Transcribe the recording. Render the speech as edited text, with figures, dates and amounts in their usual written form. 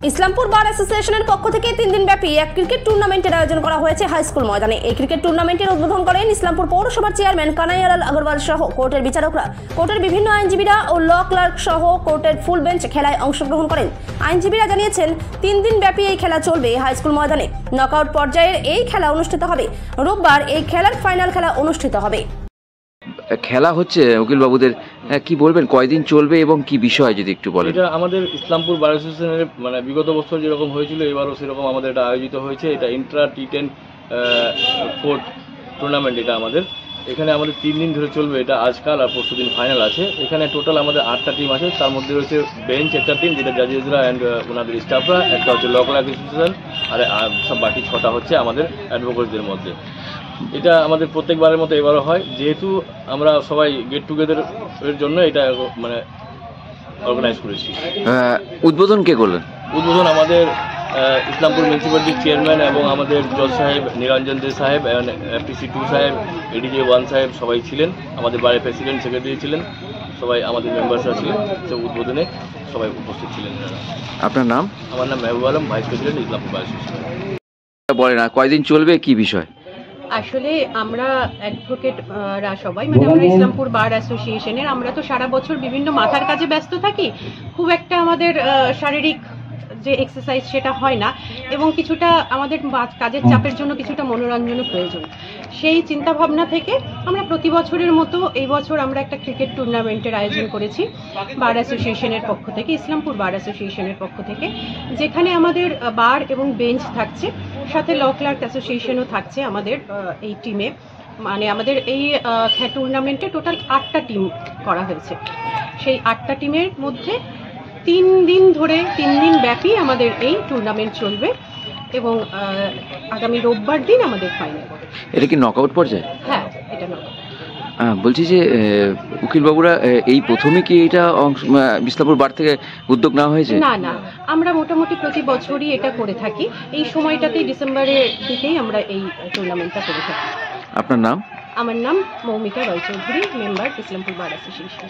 ইসলামপুর বার অ্যাসোসিয়েশনের পক্ষ থেকে 3 দিন ব্যাপী এক ক্রিকেট টুর্নামেন্টের আয়োজন করা হয়েছে হাই স্কুল ময়দানে। এই ক্রিকেট টুর্নামেন্টের উদ্বোধন করেন ইসলামপুর পৌরসভার চেয়ারম্যান কানাইয়ালাল আগরওয়াল সহ কোর্টের বিচারকরা। কোর্টের বিভিন্ন আইনজীবীরা ও ল ক্লার্ক সহ কোর্টের ফুল বেঞ্চ খেলায় অংশগ্রহণ করেন। আইনজীবীরা জানিয়েছেন 3 দিন ব্যাপী এই খেলা চলবে হাই স্কুল ময়দানে। নকআউট পর্যায়ের এই খেলা অনুষ্ঠিত হবে। রোববার এই খেলার ফাইনাল খেলা অনুষ্ঠিত হবে। খেলা হচ্ছে উকিল বাবুদের, কি বলবেন, কয়দিন চলবে এবং কি বিষয় যদি একটু বলেন? এটা আমাদের ইসলামপুর বার অ্যাসোসিয়েশনের বিগত বছর যেরকম হয়েছিল এবারও সেরকম আমাদের এটা আয়োজিত হয়েছে। এটা ইন্ট্রা টি10 কোর্ট টুর্নামেন্ট। এটা আমাদের এখানে আমাদের 3 দিন ধরে চলবে। এটা আজকাল আর পরশু দিন ফাইনাল আছে। এখানে টোটাল আমাদের 8টা টিম আছে। তার মধ্যে রয়েছে বেঞ্চ একটা টিম, যেটা জাজেসরা অ্যান্ড ওনাদের স্টাফরা, একটা হচ্ছে ল ক্লার্ক অ্যাসোসিয়েশন, আর সব বাকি 6টা হচ্ছে আমাদের অ্যাডভোকেটদের মধ্যে। এটা আমাদের প্রত্যেকবারের মতো এবারও হয়, যেহেতু আমরা সবাই গেট টুগেদারের জন্য এটা অর্গানাইজ করেছি। উদ্বোধন কে করলেন? উদ্বোধন আমাদের ইসলামপুর মিউনিসিপ্যালিটির চেয়ারম্যান এবং আমাদের জজ সাহেব নিরঞ্জন দে সাহেব, এফটিসি 2 সাহেব, এডিজে 1 সাহেব সবাই ছিলেন। আমাদের বারের প্রেসিডেন্ট সেক্রেটারি ছিলেন, সবাই আমাদের মেম্বার্সরা ছিলেন। সব উদ্বোধনে সবাই উপস্থিত ছিলেন। আপনার নাম? আমার নাম Mehboob Alam, vice president Islampur bar association. বলেন না কয়দিন চলবে, কি বিষয়? আসলে আমরা অ্যাডভোকেটরা সবাই আমরা ইসলামপুর বার অ্যাসোসিয়েশনের, আমরা তো সারা বছর বিভিন্ন মাথার কাজে ব্যস্ত থাকি, খুব একটা আমাদের শারীরিক যে এক্সারসাইজ সেটা হয় না, এবং কিছুটা আমাদের কাজের চাপের জন্য কিছুটা মনোরঞ্জনও প্রয়োজন। সেই চিন্তা ভাবনা থেকে আমরা প্রতি বছরের মতো এই বছর আমরা একটা ক্রিকেট টুর্নামেন্টের আয়োজন করেছি বার অ্যাসোসিয়েশনের পক্ষ থেকে, ইসলামপুর বার অ্যাসোসিয়েশনের পক্ষ থেকে, যেখানে আমাদের বার এবং বেঞ্চ থাকছে, সাথে ল ক্লার্ক অ্যাসোসিয়েশনও থাকছে আমাদের এই টিমে। আমাদের এই টুর্নামেন্টে টোটাল 8টা টিম করা হয়েছে। সেই 8টা টিমের মধ্যে 3 দিন ব্যাপী আমাদের এই টুর্নামেন্ট চলবে, এবং আগামী রোববার দিন আমাদের ফাইনাল। এটা কি নকআউট পর্যায়ে? হ্যাঁ, এটা নকআউট। বলছি যে উকিল বাবুরা এই প্রথমে কি এটা ইসলামপুর বার থেকে উদ্যোগ নেওয়া হয়েছে? না, আমরা মোটামুটি প্রতি বছরই এটা করে থাকি। এই সময়টাতেই ডিসেম্বরের দিকেই আমরা এই টুর্নামেন্টটা করে থাকি। আপনার নাম? আমার নাম Moumita Roychowdhury, member Islampur bar association.